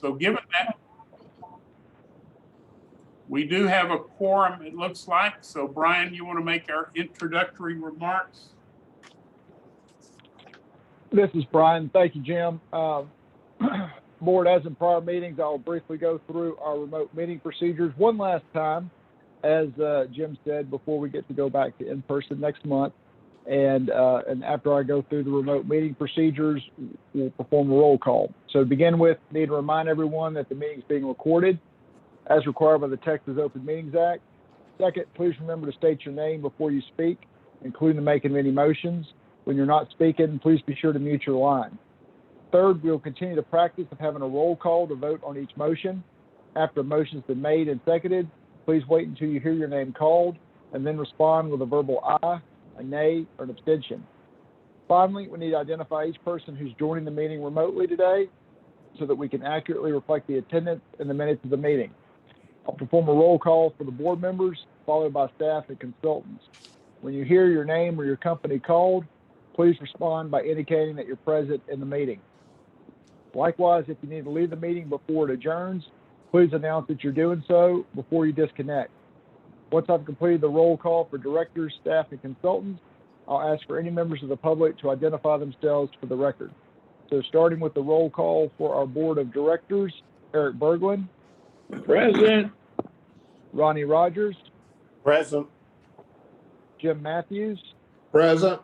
So given that, we do have a quorum, it looks like. So Brian, you want to make our introductory remarks? This is Brian. Thank you, Jim. Board, as in prior meetings, I'll briefly go through our remote meeting procedures one last time, as Jim said, before we get to go back to in-person next month. And after I go through the remote meeting procedures, we'll perform a roll call. So to begin with, I need to remind everyone that the meeting is being recorded as required by the Texas Open Meetings Act. Second, please remember to state your name before you speak, including the making of any motions. When you're not speaking, please be sure to mute your line. Third, we'll continue the practice of having a roll call to vote on each motion. After a motion's been made and seconded, please wait until you hear your name called and then respond with a verbal aye, a nay, or an abstention. Finally, we need to identify each person who's joining the meeting remotely today so that we can accurately reflect the attendance in the minutes of the meeting. I'll perform a roll call for the board members, followed by staff and consultants. When you hear your name or your company called, please respond by indicating that you're present in the meeting. Likewise, if you need to leave the meeting before it adjourns, please announce that you're doing so before you disconnect. Once I've completed the roll call for directors, staff, and consultants, I'll ask for any members of the public to identify themselves for the record. So starting with the roll call for our board of directors, Eric Berglund. Present. Ronnie Rogers. Present. Jim Matthews. Present.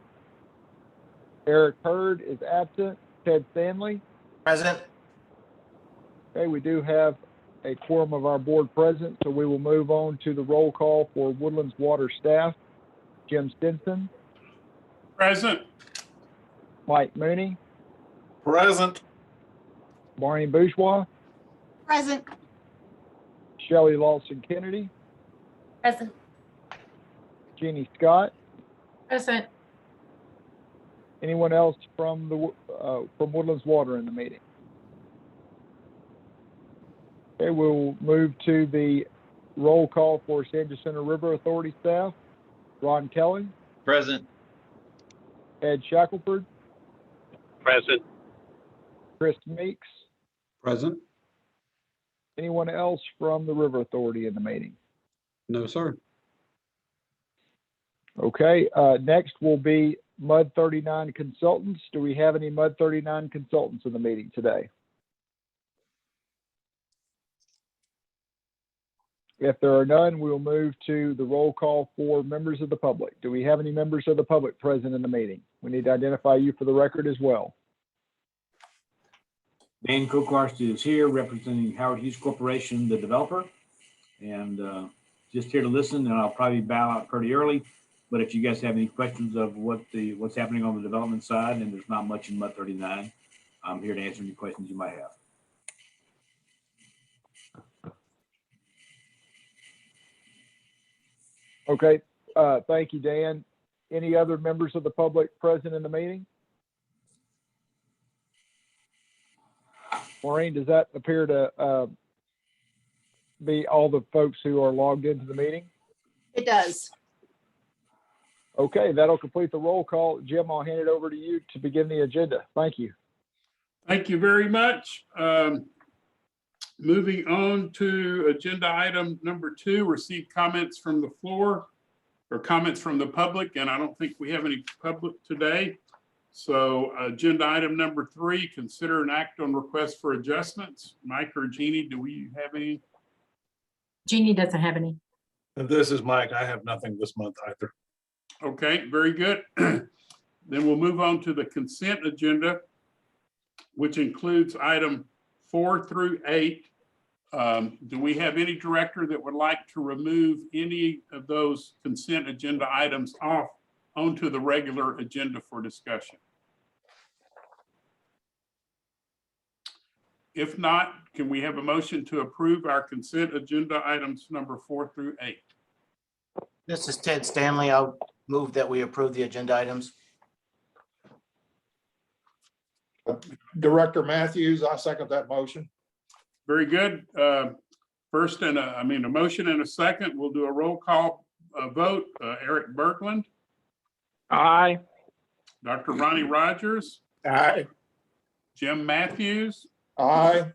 Eric Hurd is absent. Ted Stanley. Present. Okay, we do have a quorum of our board present, so we will move on to the roll call for Woodlands Water staff. Jim Stinson. Present. Mike Mooney. Present. Barney Bourgeois. Present. Shelley Lawson Kennedy. Present. Jeannie Scott. Present. Anyone else from Woodlands Water in the meeting? Okay, we'll move to the roll call for San Jacinto River Authority staff. Ron Kelly. Present. Ed Shackelford. Present. Chris Meeks. Present. Anyone else from the River Authority in the meeting? No, sir. Okay, next will be MUD 39 consultants. Do we have any MUD 39 consultants in the meeting today? If there are none, we'll move to the roll call for members of the public. Do we have any members of the public present in the meeting? We need to identify you for the record as well. Dan Kokarst is here representing Howard Hughes Corporation, the developer, and just here to listen, and I'll probably bow out pretty early. But if you guys have any questions of what's happening on the development side, and there's not much in MUD 39, I'm here to answer any questions you might have. Okay, thank you, Dan. Any other members of the public present in the meeting? Maureen, does that appear to be all the folks who are logged into the meeting? It does. Okay, that'll complete the roll call. Jim, I'll hand it over to you to begin the agenda. Thank you. Thank you very much. Moving on to agenda item number 2, receive comments from the floor or comments from the public, and I don't think we have any public today. So agenda item number 3, consider an act on request for adjustments. Mike or Jeannie, do we have any? Jeannie doesn't have any. This is Mike. I have nothing this month either. Okay, very good. Then we'll move on to the consent agenda, which includes item 4 through 8. Do we have any director that would like to remove any of those consent agenda items off onto the regular agenda for discussion? If not, can we have a motion to approve our consent agenda items number 4 through 8? This is Ted Stanley. I'll move that we approve the agenda items. Director Matthews, I second that motion. Very good. First, a motion and a second. We'll do a roll call vote. Eric Berglund. Aye. Dr. Ronnie Rogers. Aye. Jim Matthews. Aye.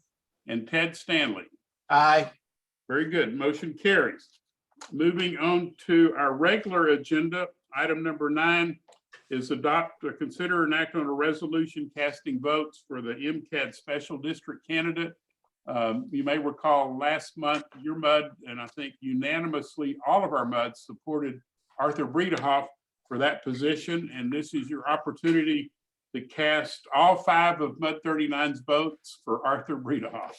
and Ted Stanley. Aye. Very good. Motion carries. Moving on to our regular agenda, item number 9 is adopt or consider and act on a resolution casting votes for the MCAD Special District candidate. You may recall last month, your MUD, and I think unanimously, all of our MUDs supported Arthur Bredehoff for that position. And this is your opportunity to cast all 5 of MUD 39's votes for Arthur Bredehoff.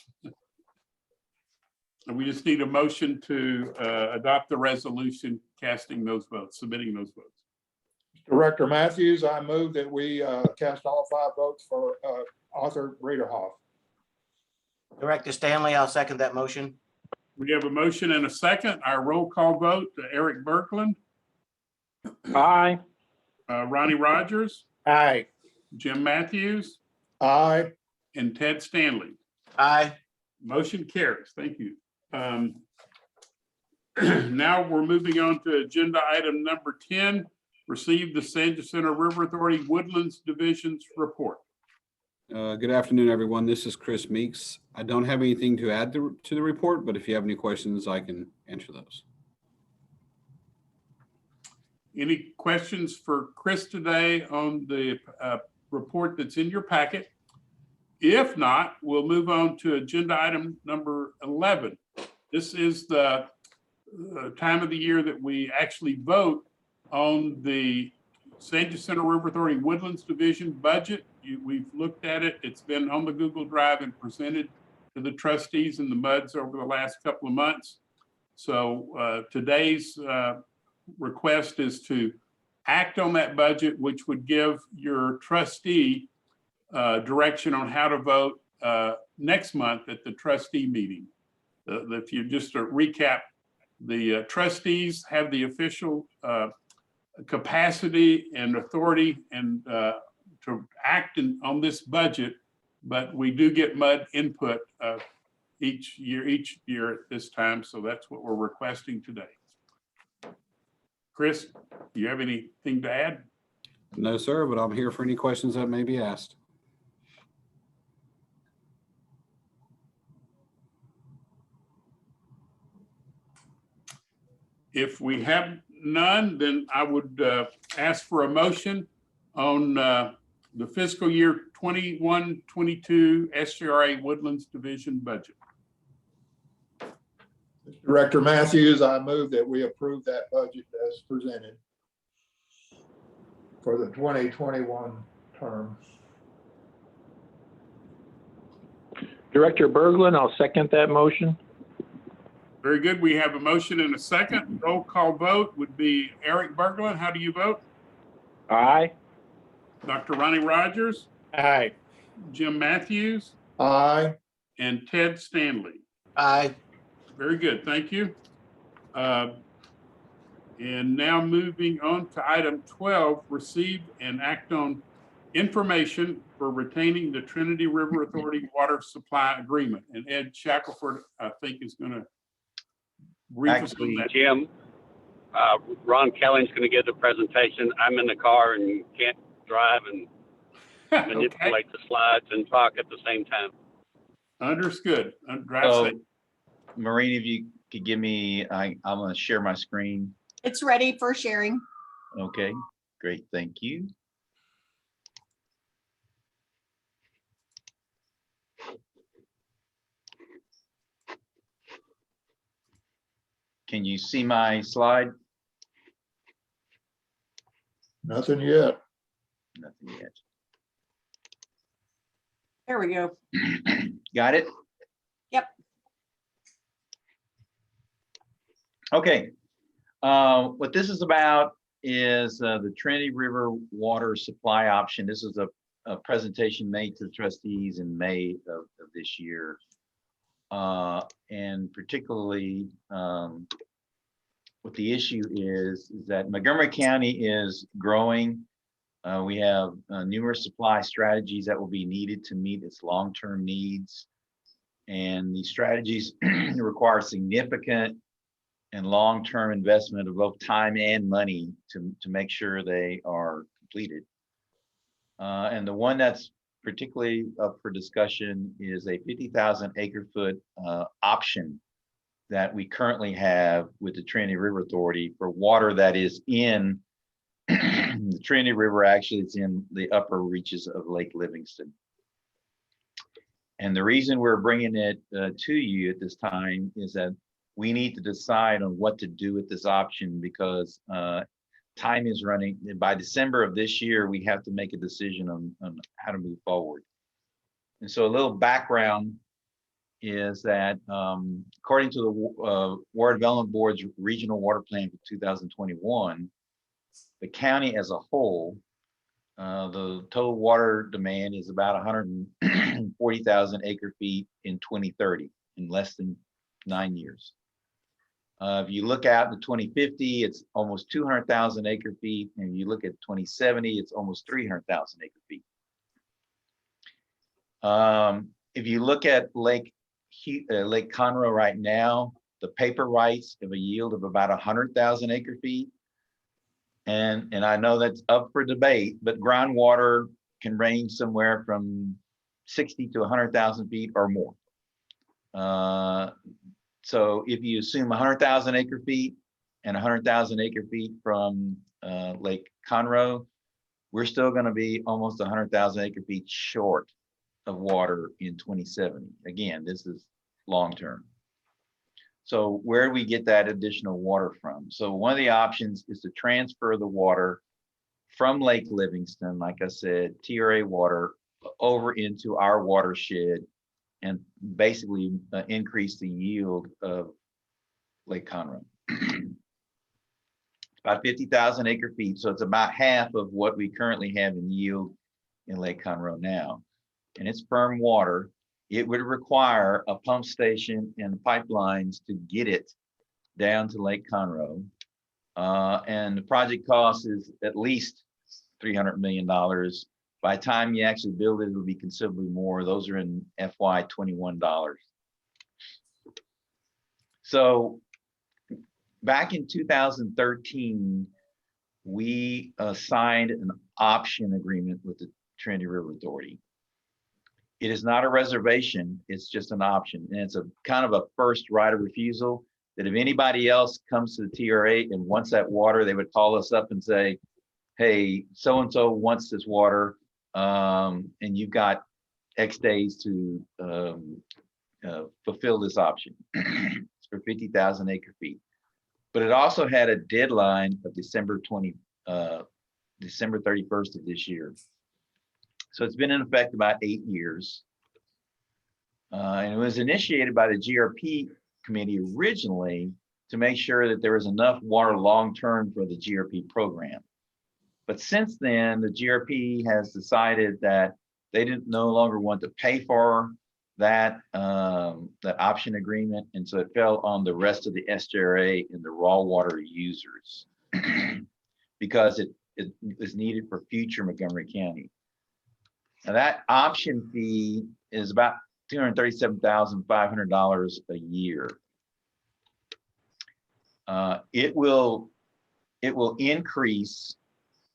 And we just need a motion to adopt the resolution casting those votes, submitting those votes. Director Matthews, I move that we cast all 5 votes for Arthur Bredehoff. Director Stanley, I'll second that motion. We have a motion and a second. Our roll call vote to Eric Berkland, Aye. Ronnie Rogers, Aye. Jim Matthews, Aye. and Ted Stanley. Aye. Motion carries. Thank you. Now we're moving on to agenda item number 10, receive the San Jacinto River Authority Woodlands Division's report. Good afternoon, everyone. This is Chris Meeks. I don't have anything to add to the report, but if you have any questions, I can answer those. Any questions for Chris today on the report that's in your packet? If not, we'll move on to agenda item number 11. This is the time of the year that we actually vote on the San Jacinto River Authority Woodlands Division budget. We've looked at it. It's been on the Google Drive and presented to the trustees and the MUDs over the last couple of months. So today's request is to act on that budget, which would give your trustee direction on how to vote next month at the trustee meeting. If you just to recap, the trustees have the official capacity and authority and to act on this budget, but we do get MUD input each year at this time. So that's what we're requesting today. Chris, do you have anything to add? No, sir, but I'm here for any questions that may be asked. If we have none, then I would ask for a motion on the fiscal year 21-22 SCRA Woodlands Division budget. Director Matthews, I move that we approve that budget as presented for the 2021 term. Director Berglund, I'll second that motion. Very good. We have a motion and a second. Roll call vote would be Eric Berglund. How do you vote? Aye. Dr. Ronnie Rogers, Aye. Jim Matthews, Aye. and Ted Stanley. Aye. Very good. Thank you. And now moving on to item 12, receive and act on information for retaining the Trinity River Authority water supply agreement. And Ed Shackelford, I think, is going to brief us on Actually, that. Jim, Ron Kelling's going to give the presentation. I'm in the car and can't drive and Okay. manipulate the slides and talk at the same time. Understood. Drive So, safe. Maureen, if you could give me, I'm gonna share my screen. It's ready for sharing. Okay, great, thank you. Can you see my slide? Nothing yet. Nothing yet. There we go. Got it? Yep. Okay. What this is about is the Trinity River water supply option. This is a presentation made to the trustees in May of this year. And particularly what the issue is that Montgomery County is growing. We have numerous supply strategies that will be needed to meet its long-term needs. And these strategies require significant and long-term investment of both time and money to make sure they are completed. And the one that's particularly up for discussion is a 50,000 acre foot option that we currently have with the Trinity River Authority for water that is in the Trinity River. Actually, it's in the upper reaches of Lake Livingston. And the reason we're bringing it to you at this time is that we need to decide on what to do with this option, because time is running. By December of this year, we have to make a decision on how to move forward. And so a little background is that according to the Water Development Board's Regional Water Plan for 2021, the county as a whole, the total water demand is about 140,000 acre feet in 2030, in less than 9 years. If you look out to 2050, it's almost 200,000 acre feet. And if you look at 2070, it's almost 300,000 acre feet. If you look at Lake Conroe right now, the paper rights have a yield of about 100,000 acre feet. And I know that's up for debate, but groundwater can range somewhere from 60 to 100,000 feet or more. So if you assume 100,000 acre feet and 100,000 acre feet from Lake Conroe, we're still going to be almost 100,000 acre feet short of water in 2070. Again, this is long term. So where do we get that additional water from? So one of the options is to transfer the water from Lake Livingston, like I said, TRA water, over into our watershed and basically increase the yield of Lake Conroe. About 50,000 acre feet. So it's about half of what we currently have in yield in Lake Conroe now. And it's firm water. It would require a pump station and pipelines to get it down to Lake Conroe. And the project cost is at least $300 million. By the time you actually build it, it'll be considerably more. Those are in FY 21 dollars. So back in 2013, we signed an option agreement with the Trinity River Authority. It is not a reservation, it's just an option. And it's a kind of a first right of refusal, that if anybody else comes to the TRA and wants that water, they would call us up and say, hey, so-and-so wants this water, and you've got X days to fulfill this option. It's for 50,000 acre feet. But it also had a deadline of December 31st of this year. So it's been in effect about 8 years. And it was initiated by the GRP committee originally to make sure that there was enough water long-term for the GRP program. But since then, the GRP has decided that they didn't no longer want to pay for that, that option agreement. And so it fell on the rest of the SJRA and the raw water users because it is needed for future Montgomery County. Now that option fee is about $237,500 a year. It will increase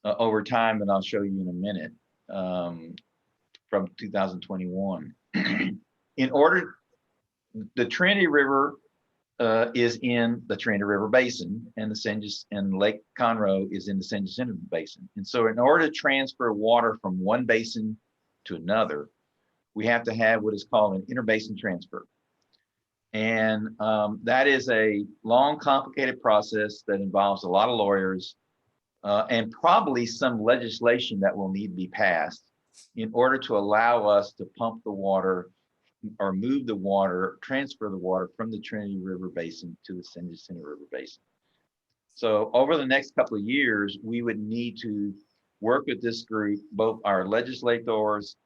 over time, and I'll show you in a minute, from 2021. In order, the Trinity River is in the Trinity River Basin, and and Lake Conroe is in the San Jacinto Basin. And so in order to transfer water from one basin to another, we have to have what is called an interbasin transfer. And that is a long, complicated process that involves a lot of lawyers and probably some legislation that will need to be passed in order to allow us to pump the water or move the water, transfer the water from the Trinity River Basin to the San Jacinto River Basin. So over the next couple of years, we would need to work with this group, both our legislators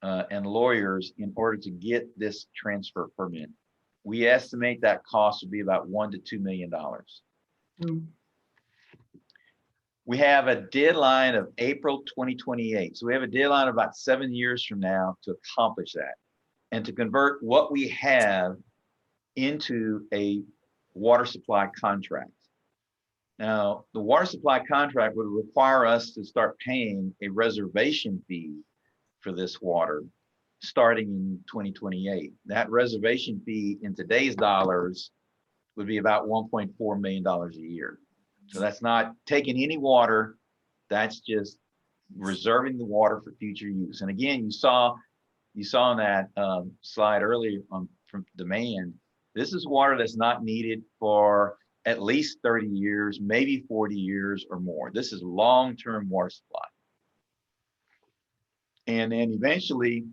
and lawyers, in order to get this transfer permit. We estimate that cost would be about $1 to $2 million. We have a deadline of April 2028. So we have a deadline of about 7 years from now to accomplish that and to convert what we have into a water supply contract. Now, the water supply contract would require us to start paying a reservation fee for this water starting in 2028. That reservation fee in today's dollars would be about $1.4 million a year. So that's not taking any water, that's just reserving the water for future use. And again, you saw in that slide earlier from demand, this is water that's not needed for at least 30 years, maybe 40 years or more. This is long-term water supply. And then eventually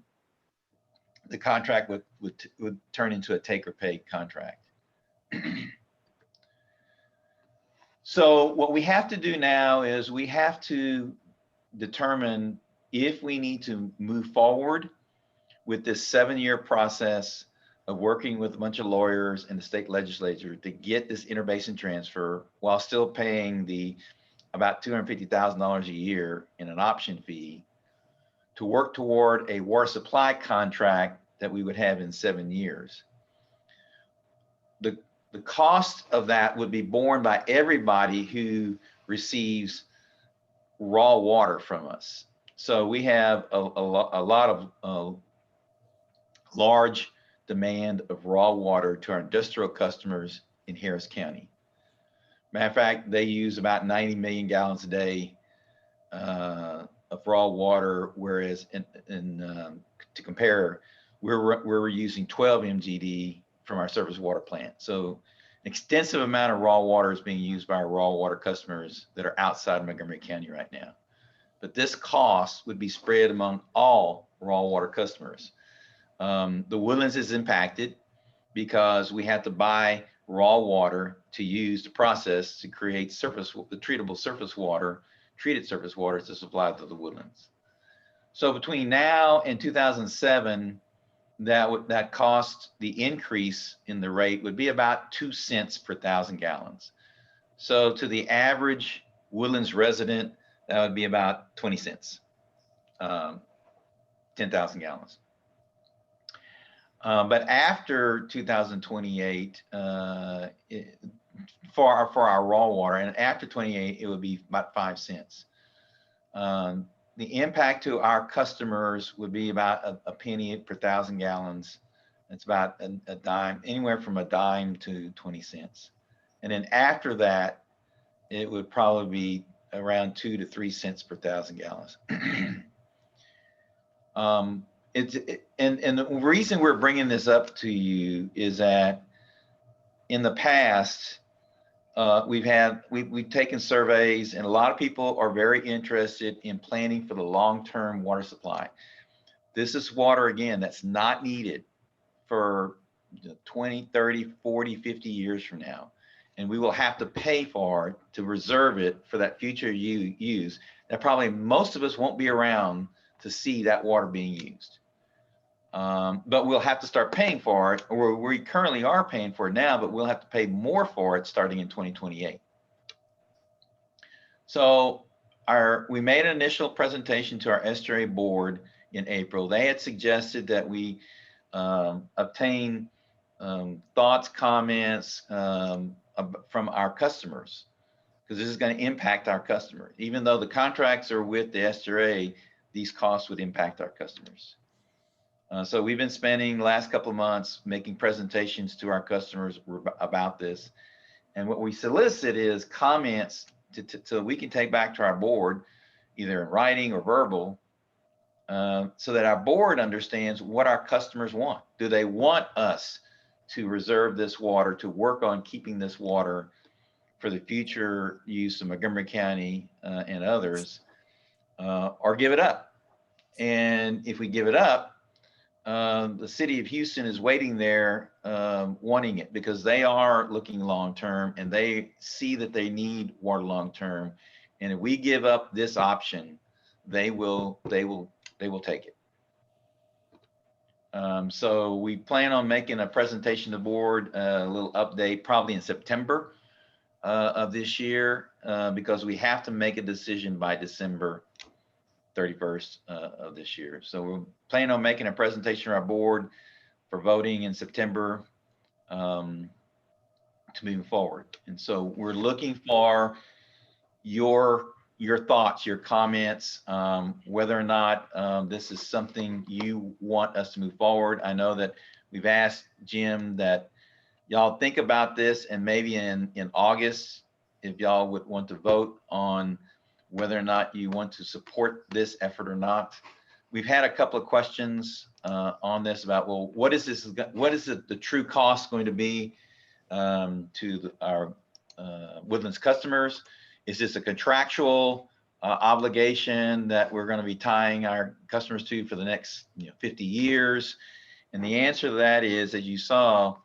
the contract would turn into a take or pay contract. So what we have to do now is we have to determine if we need to move forward with this 7-year process of working with a bunch of lawyers and the state legislature to get this interbasin transfer while still paying the about $250,000 a year in an option fee to work toward a water supply contract that we would have in 7 years. The cost of that would be borne by everybody who receives raw water from us. So we have a lot of large demand of raw water to our industrial customers in Harris County. Matter of fact, they use about 90 million gallons a day of raw water, whereas to compare, we're using 12 MGD from our surface water plant. So an extensive amount of raw water is being used by our raw water customers that are outside of Montgomery County right now. But this cost would be spread among all raw water customers. The Woodlands is impacted because we have to buy raw water to use the process to create the treatable surface water, treated surface water to supply to the Woodlands. So between now and 2007, that cost, the increase in the rate would be about 2 cents per 1,000 gallons. So to the average Woodlands resident, that would be about 20 cents, 10,000 gallons. But after 2028, for our raw water, and after 28, it would be about 5 cents. The impact to our customers would be about a penny per 1,000 gallons. It's about a dime, anywhere from a dime to 20 cents. And then after that, it would probably be around 2 to 3 cents per 1,000 gallons. And the reason we're bringing this up to you is that in the past, we've taken surveys, and a lot of people are very interested in planning for the long-term water supply. This is water, again, that's not needed for 20, 30, 40, 50 years from now. And we will have to pay for it to reserve it for that future use. That probably most of us won't be around to see that water being used. But we'll have to start paying for it, or we currently are paying for it now, but we'll have to pay more for it starting in 2028. So we made an initial presentation to our SJRA board in April. They had suggested that we obtain thoughts, comments from our customers, because this is going to impact our customers. Even though the contracts are with the SJRA, these costs would impact our customers. So we've been spending the last couple of months making presentations to our customers about this. And what we solicit is comments so we can take back to our board, either in writing or verbal, so that our board understands what our customers want. Do they want us to reserve this water, to work on keeping this water for the future use of Montgomery County and others, or give it up? And if we give it up, the city of Houston is waiting there, wanting it, because they are looking long-term and they see that they need water long-term. And if we give up this option, they will take it. So we plan on making a presentation to the board, a little update, probably in September of this year, because we have to make a decision by December 31st of this year. So we're planning on making a presentation to our board for voting in September to move forward. And so we're looking for your your thoughts, your comments, whether or not this is something you want us to move forward. I know that we've asked Jim that y'all think about this, and maybe in August, if y'all would want to vote on whether or not you want to support this effort or not. We've had a couple of questions on this about, well, what is this? What is the true cost going to be to our Woodlands customers? Is this a contractual obligation that we're going to be tying our customers to for the next 50 years? And the answer to that is, as you saw,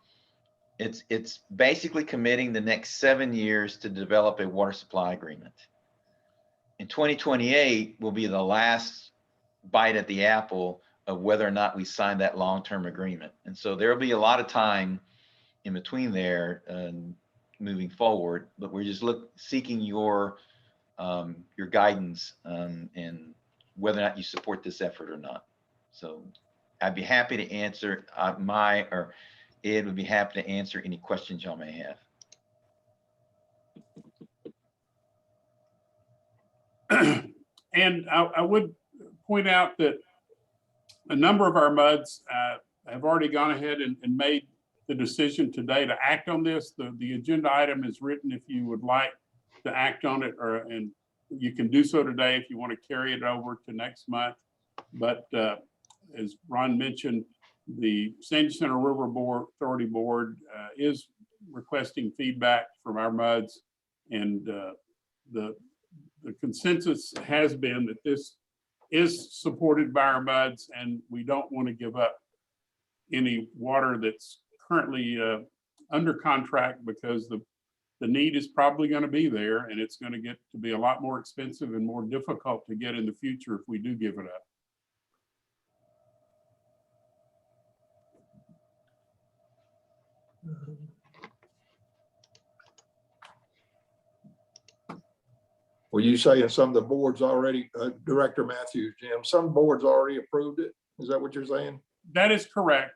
it's basically committing the next 7 years to develop a water supply agreement. In 2028 will be the last bite at the apple of whether or not we sign that long-term agreement. And so there'll be a lot of time in between there moving forward, but we're just seeking your guidance and whether or not you support this effort or not. So I'd be happy to answer Ed would be happy to answer any questions y'all may have. And I would point out that a number of our MUDs have already gone ahead and made the decision today to act on this. The agenda item is written if you would like to act on it, and you can do so today if you want to carry it over to next month. But as Ron mentioned, the Sandy Center River Authority Board is requesting feedback from our MUDs, and the consensus has been that this is supported by our MUDs, and we don't want to give up any water that's currently under contract, because the need is probably going to be there, and it's going to get to be a lot more expensive and more difficult to get in the future if we do give it up. Well, you say some of the boards already, Director Matthews, Jim, some boards already approved it. Is that what you're saying? That is correct.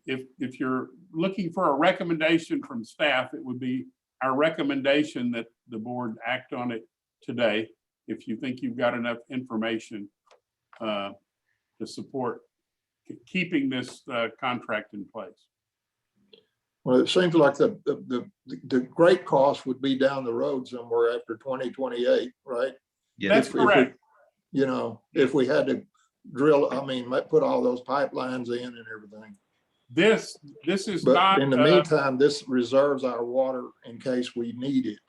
If you're looking for a recommendation from staff, it would be our recommendation that the board act on it today, if you think you've got enough information to support keeping this contract in place. Well, it seems like the great cost would be down the road somewhere after 2028, right? Yeah, That's correct. If we had to drill, put all those pipelines in and everything. This is But not. in the meantime, this reserves our water in case we need it.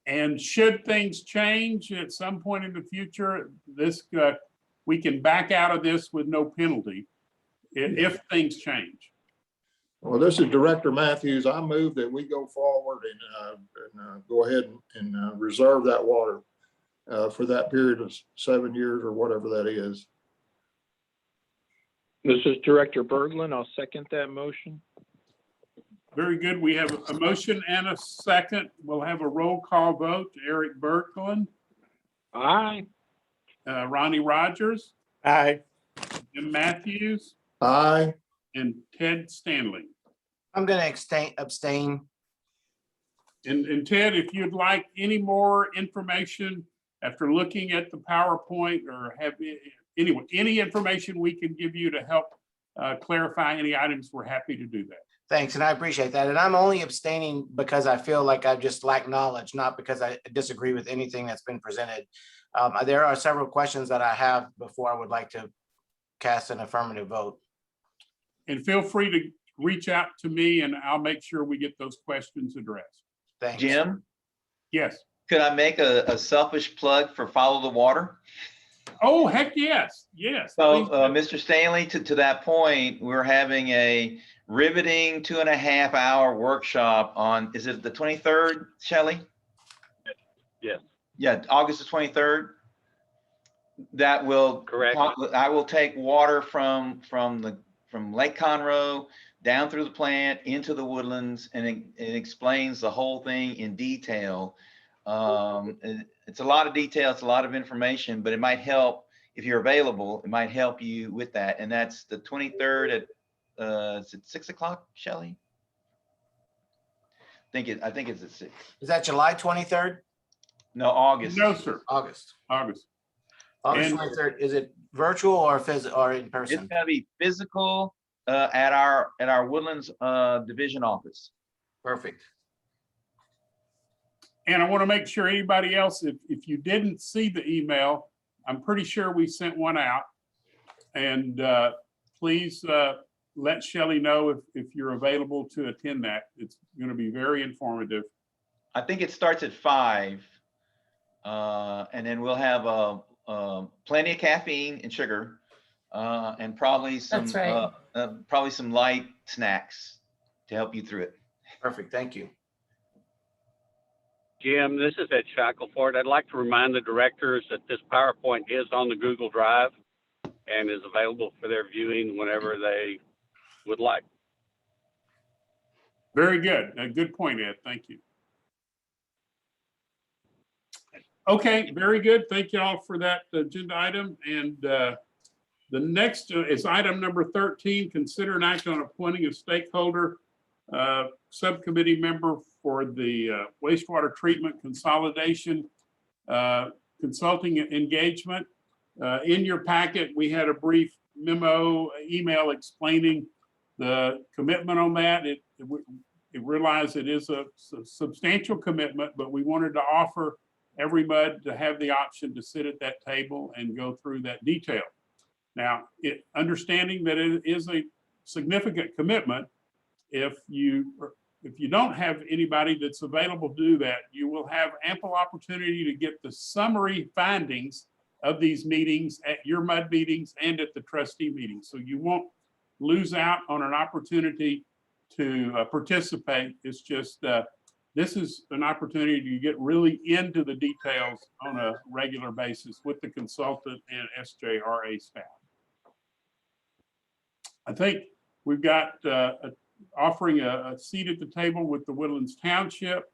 And should things change at some point in the future, we can back out of this with no penalty if things change. Well, this is Director Matthews. I move that we go forward and go ahead and reserve that water for that period of 7 years or whatever that is. This is Director Berglund. I'll second that motion. Very good. We have a motion and a second. We'll have a roll call vote. Eric Berglund. Aye. Ronnie Rogers. Aye. Jim Matthews. Aye. And Ted Stanley. I'm going to abstain. And Ted, if you'd like any more information after looking at the PowerPoint, or have any information we can give you to help clarify any items, we're happy to do that. Thanks, and I appreciate that. And I'm only abstaining because I feel like I just lack knowledge, not because I disagree with anything that's been presented. There are several questions that I have before I would like to cast an affirmative vote. And feel free to reach out to me, and I'll make sure we get those questions addressed. Thanks. Jim, Yes. could I make a selfish plug for Follow the Water? Oh, heck yes. Yes. So, Mr. Stanley, to that point, we're having a riveting 2.5-hour workshop on, is it the 23rd, Shelley? Yes. Yeah, August the 23rd. That will. Correct. I will take water from Lake Conroe down through the plant into the Woodlands, and it explains the whole thing in detail. It's a lot of detail, it's a lot of information, but it might help if you're available. It might help you with that, and that's the 23rd at is it 6 o'clock, Shelley? I think it's at 6. Is that July 23rd? No, August. No, sir, August. August. August And- 23rd. Is it virtual or or in It's person? gonna be physical at our Woodlands division office. Perfect. And I want to make sure anybody else, if you didn't see the email, I'm pretty sure we sent one out. And please let Shelley know if you're available to attend that. It's going to be very informative. I think it starts at 5. And then we'll have plenty of caffeine and sugar, and probably some That's right. some light snacks to help you through it. Perfect. Thank you. Jim, this is Ed Shackelford. I'd like to remind the directors that this PowerPoint is on the Google Drive and is available for their viewing whenever they would like. Very good. A good point, Ed. Thank you. Okay, very good. Thank you all for that agenda item. And the next is item number 13, consider an act on appointing a stakeholder subcommittee member for the wastewater treatment consolidation consulting engagement. In your packet, we had a brief email explaining the commitment on that. It realized it is a substantial commitment, but we wanted to offer every MUD to have the option to sit at that table and go through that detail. Now, understanding that it is a significant commitment, if you don't have anybody that's available to do that, you will have ample opportunity to get the summary findings of these meetings at your MUD meetings and at the trustee meetings. So you won't lose out on an opportunity to participate. It's just, this is an opportunity to get really into the details on a regular basis with the consultant and SJRA staff. I think we've got offering a seat at the table with the Woodlands Township,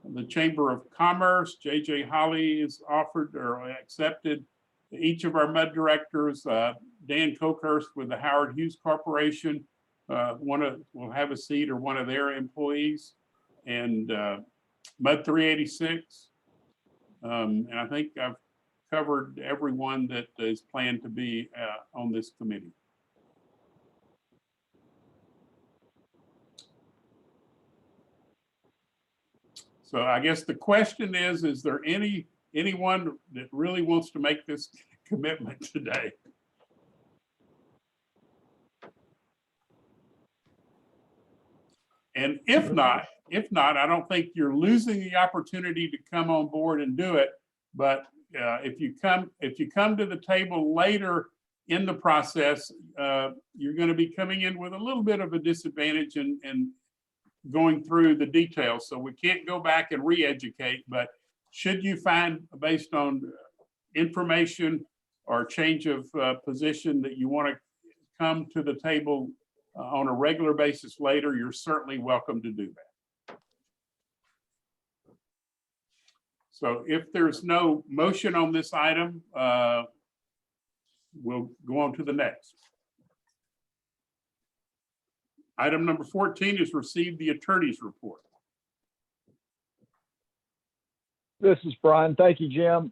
the Chamber of Commerce. JJ Holly is offered or accepted. Each of our MUD directors, Dan Cokhurst with the Howard Hughes Corporation, will have a seat, or one of their employees, and MUD 386. And I think I've covered everyone that is planned to be on this committee. So I guess the question is there anyone that really wants to make this commitment today? And if not, I don't think you're losing the opportunity to come on board and do it. But if you come to the table later in the process, you're going to be coming in with a little bit of a disadvantage and going through the details. So we can't go back and re-educate, but should you find, based on information or change of position, that you want to come to the table on a regular basis later, you're certainly welcome to do that. So if there's no motion on this item, we'll go on to the next. Item number 14 is receive the attorney's report. This is Brian. Thank you, Jim.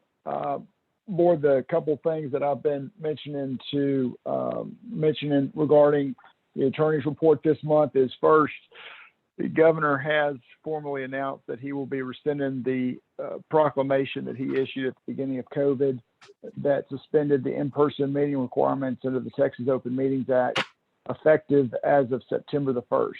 Board, the couple things that I've been mentioning regarding the attorney's report this month is, first, the governor has formally announced that he will be rescinding the proclamation that he issued at the beginning of COVID that suspended the in-person meeting requirements under the Texas Open Meetings Act, effective as of September the 1st.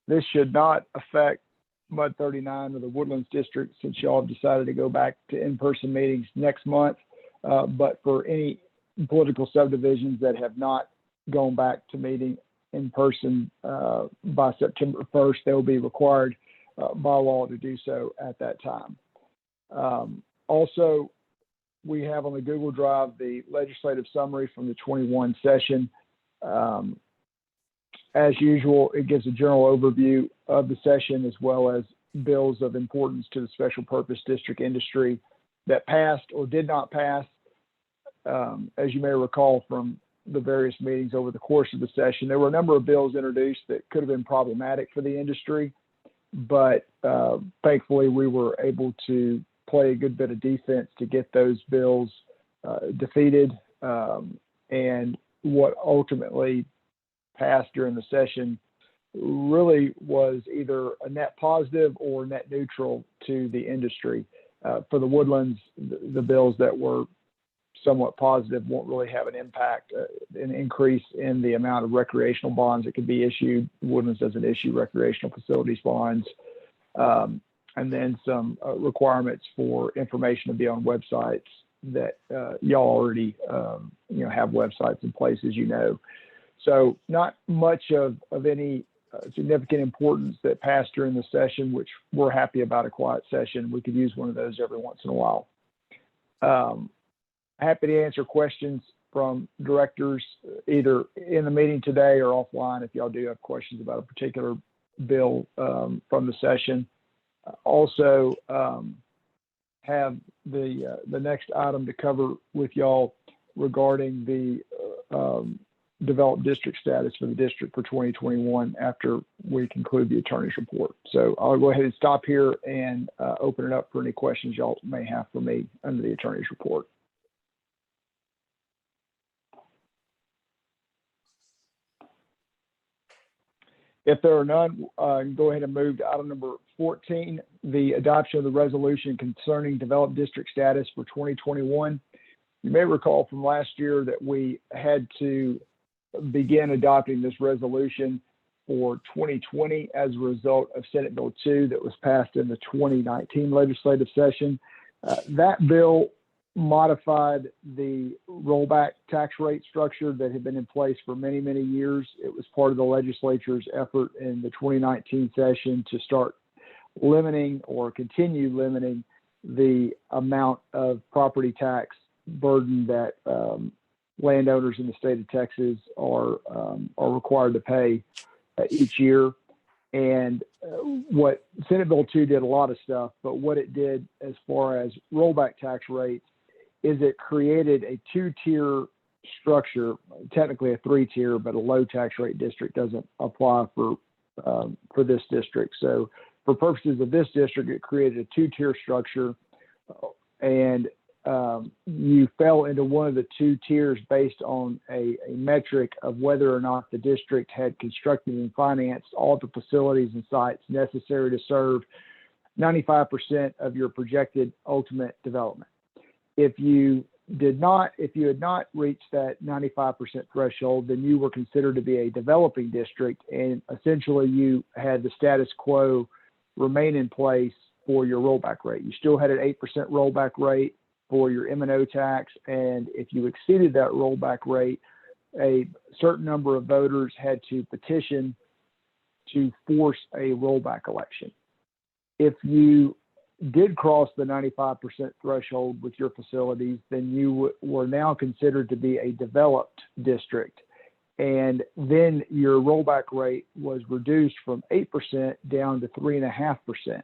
This should not affect MUD 39 or the Woodlands District, since y'all have decided to go back to in-person meetings next month. But for any political subdivisions that have not gone back to meeting in person by September 1st, they will be required by law to do so at that time. Also, we have on the Google Drive the legislative summary from the 21 session. As usual, it gives a general overview of the session, as well as bills of importance to the special purpose district industry that passed or did not pass. As you may recall from the various meetings over the course of the session, there were a number of bills introduced that could have been problematic for the industry, but thankfully we were able to play a good bit of defense to get those bills defeated. And what ultimately passed during the session really was either a net positive or net neutral to the industry. For the woodlands, the bills that were somewhat positive won't really have an impact. An increase in the amount of recreational bonds that could be issued. Woodlands doesn't issue recreational facilities bonds. And then some requirements for information to be on websites that y'all already have websites in place, as you know. So not much of any significant importance that passed during the session, which we're happy about. A quiet session. We could use one of those every once in a while. Happy to answer questions from directors either in the meeting today or offline if y'all do have questions about a particular bill from the session. Also have the next item to cover with y'all regarding the developed district status for the district for 2021 after we conclude the attorney's report. So I'll go ahead and stop here and open it up for any questions y'all may have for me under the attorney's report. If there are none, go ahead and move to item number 14, the adoption of the resolution concerning developed district status for 2021. You may recall from last year that we had to begin adopting this resolution for 2020 as a result of Senate Bill 2 that was passed in the 2019 legislative session. That bill modified the rollback tax rate structure that had been in place for many, many years. It was part of the legislature's effort in the 2019 session to start limiting or continue limiting the amount of property tax burden that landowners in the state of Texas are required to pay each year. And what Senate Bill 2 did a lot of stuff, but what it did as far as rollback tax rates is it created a two-tier structure, technically a three-tier, but a low tax rate district doesn't apply for this district. So for purposes of this district, it created a two-tier structure, and you fell into one of the two tiers based on a metric of whether or not the district had constructed and financed all the facilities and sites necessary to serve 95% of your projected ultimate development. If you had not reached that 95% threshold, then you were considered to be a developing district, and essentially you had the status quo remain in place for your rollback rate. You still had an 8% rollback rate for your M&O tax, and if you exceeded that rollback rate, a certain number of voters had to petition to force a rollback election. If you did cross the 95% threshold with your facilities, then you were now considered to be a developed district. And then your rollback rate was reduced from 8% down to 3.5%.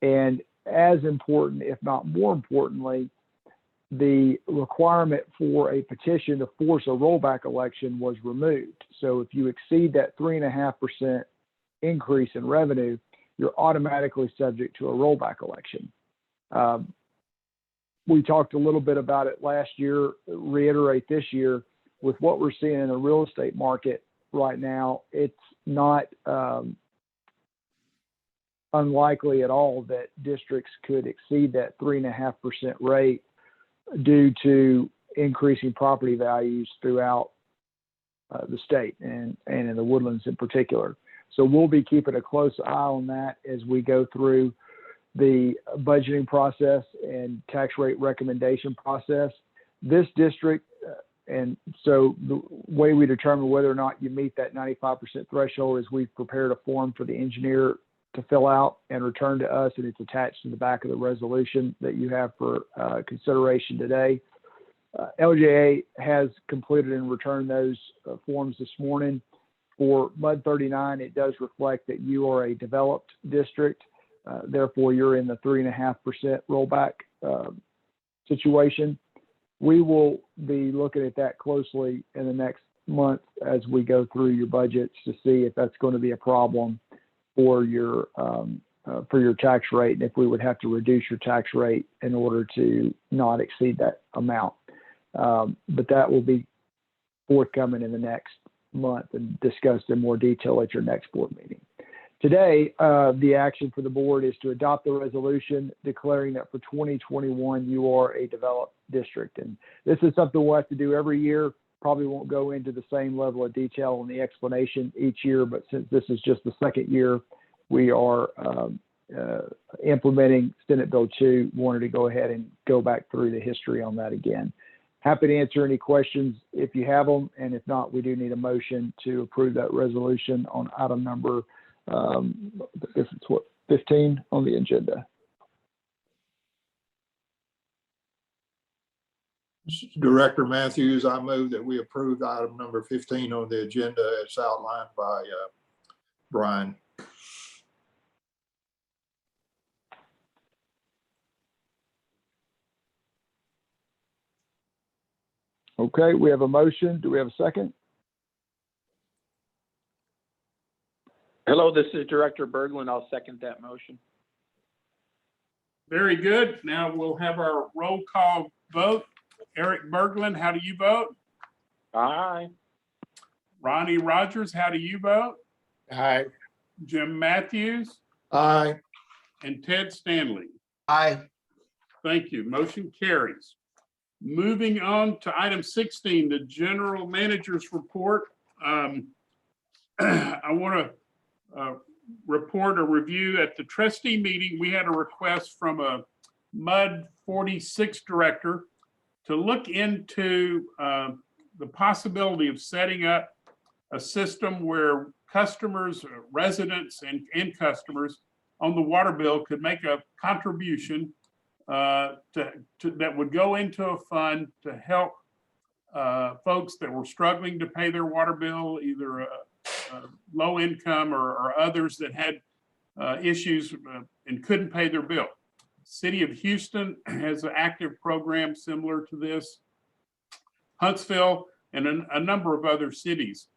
And as important, if not more importantly, the requirement for a petition to force a rollback election was removed. So if you exceed that 3.5% increase in revenue, you're automatically subject to a rollback election. We talked a little bit about it last year, reiterate this year. With what we're seeing in the real estate market right now, it's not unlikely at all that districts could exceed that 3.5% rate due to increasing property values throughout the state and in the woodlands in particular. So we'll be keeping a close eye on that as we go through the budgeting process and tax rate recommendation process. This district, and so the way we determine whether or not you meet that 95% threshold is we've prepared a form for the engineer to fill out and return to us, and it's attached to the back of the resolution that you have for consideration today. LJA has completed and returned those forms this morning. For MUD 39, it does reflect that you are a developed district. Therefore, you're in the 3.5% rollback situation. We will be looking at that closely in the next month as we go through your budgets to see if that's going to be a problem for your for your tax rate, and if we would have to reduce your tax rate in order to not exceed that amount. But that will be forthcoming in the next month and discussed in more detail at your next board meeting. Today, the action for the board is to adopt the resolution declaring that for 2021, you are a developed district. And this is something we'll have to do every year. Probably won't go into the same level of detail on the explanation each year, but since this is just the second year, we are implementing Senate Bill 2, wanted to go ahead and go back through the history on that again. Happy to answer any questions if you have them, and if not, we do need a motion to approve that resolution on item number, I guess it's what, 15 on the agenda. Director Matthews, I move that we approve item number 15 on the agenda as outlined by Brian. Okay, we have a motion. Do we have a second? Hello, this is Director Berglund. I'll second that motion. Very good. Now we'll have our roll call vote. Eric Berglund, how do you vote? Aye. Ronnie Rogers, how do you vote? Aye. Jim Matthews Aye. and Ted Stanley. Aye. Thank you. Motion carries. Moving on to item 16, the general manager's report. I want to report a review at the trustee meeting. We had a request from a MUD 46 director to look into the possibility of setting up a system where customers, residents, and customers on the water bill could make a contribution that would go into a fund to help folks that were struggling to pay their water bill, either low income or others that had issues and couldn't pay their bill. City of Houston has an active program similar to this. Huntsville and a number of other cities.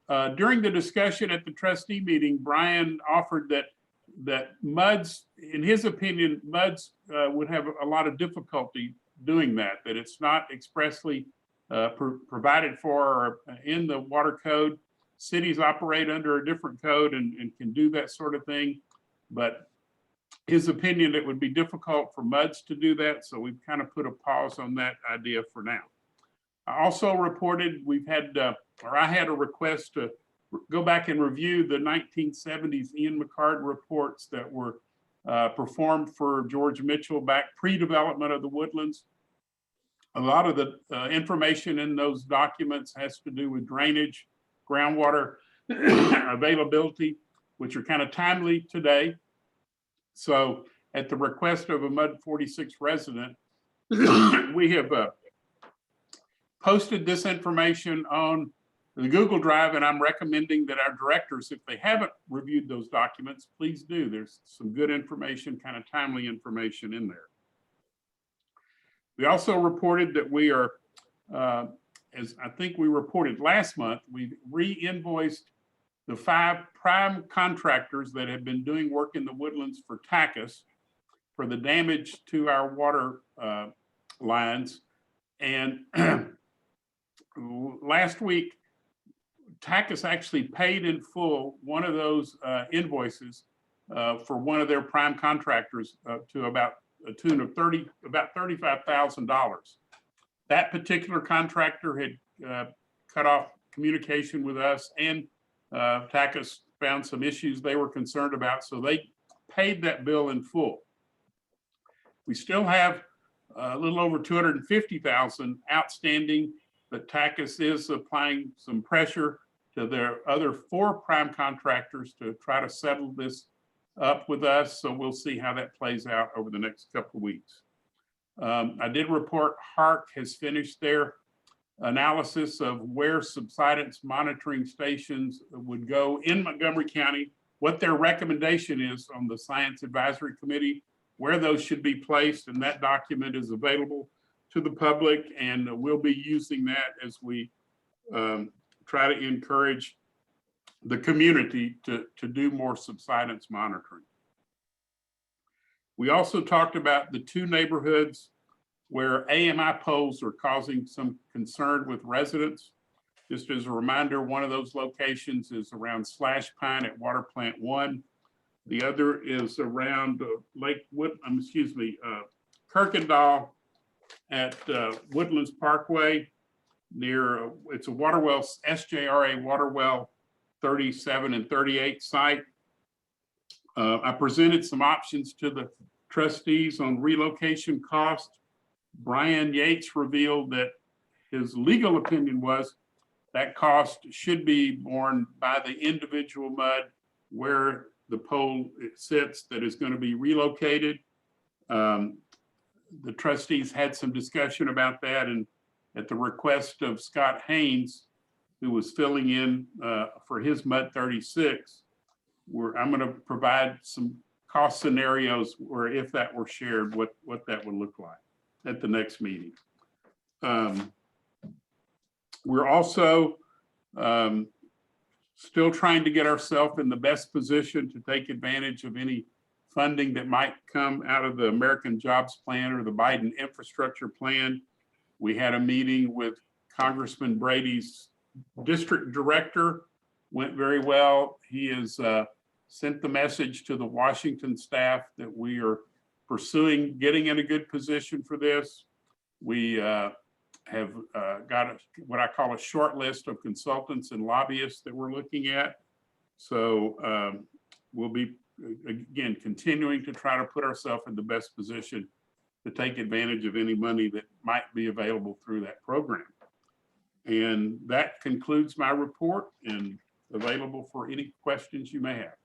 During the discussion at the trustee meeting, Brian offered that MUDs, in his opinion, MUDs would have a lot of difficulty doing that it's not expressly provided for in the water code. Cities operate under a different code and can do that sort of thing. But his opinion, it would be difficult for MUDs to do that. So we've kind of put a pause on that idea for now. I also reported I had a request to go back and review the 1970s Ian McCartan reports that were performed for George Mitchell back pre-development of the Woodlands. A lot of the information in those documents has to do with drainage, groundwater availability, which are kind of timely today. So at the request of a MUD 46 resident, we have posted this information on the Google Drive, and I'm recommending that our directors, if they haven't reviewed those documents, please do. There's some good information, kind of timely information in there. We also reported that we are, as I think we reported last month, we re-invoiced the 5 prime contractors that have been doing work in the Woodlands for TACUS for the damage to our water lines. And last week, TACUS actually paid in full one of those invoices for one of their prime contractors to about a tune of about $35,000. That particular contractor had cut off communication with us, and TACUS found some issues they were concerned about, so they paid that bill in full. We still have a little over $250,000 outstanding, but TACUS is applying some pressure to their other 4 prime contractors to try to settle this up with us. So we'll see how that plays out over the next couple of weeks. I did report HARC has finished their analysis of where subsidence monitoring stations would go in Montgomery County, what their recommendation is on the Science Advisory Committee, where those should be placed, and that document is available to the public, and we'll be using that as we try to encourage the community to do more subsidence monitoring. We also talked about the two neighborhoods where AMI poles are causing some concern with residents. Just as a reminder, one of those locations is around Slash Pine at Water Plant 1. The other is around Kirkendall at Woodlands Parkway near, it's a water well, SJRA water well 37 and 38 site. I presented some options to the trustees on relocation cost. Brian Yates revealed that his legal opinion was that cost should be borne by the individual MUD where the pole sits that is going to be relocated. The trustees had some discussion about that, and at the request of Scott Haynes, who was filling in for his MUD 36, I'm going to provide some cost scenarios where if that were shared, what that would look like at the next meeting. We're also still trying to get ourselves in the best position to take advantage of any funding that might come out of the American Jobs Plan or the Biden Infrastructure Plan. We had a meeting with Congressman Brady's district director, went very well. He has sent the message to the Washington staff that we are pursuing getting in a good position for this. We have got what I call a short list of consultants and lobbyists that we're looking at. So we'll be, again, continuing to try to put ourselves in the best position to take advantage of any money that might be available through that program. And that concludes my report and available for any questions you may have.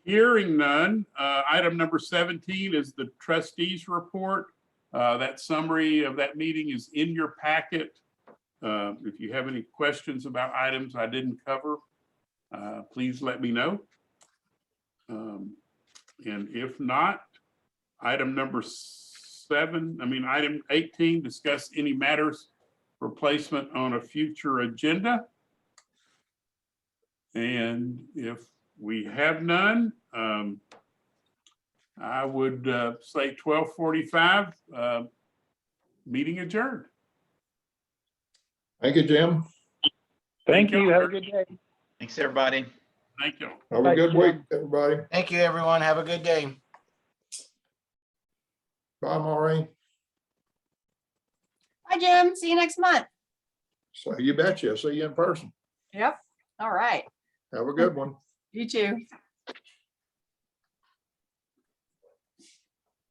Hearing none, item number 17 is the trustees report. That summary of that meeting is in your packet. If you have any questions about items I didn't cover, please let me know. And if not, item 18, discuss any matters for placement on a future agenda. And if we have none, I would say 12:45, meeting adjourned. Thank you, Jim. Thank you. Have a good day. Thanks, everybody. Thank you. Have a good week, everybody. Thank you, everyone. Have a good day. Bye, Maureen. Bye, Jim. See you next month. So you betcha. See you in person. Yep. All right. Have a good one. You too.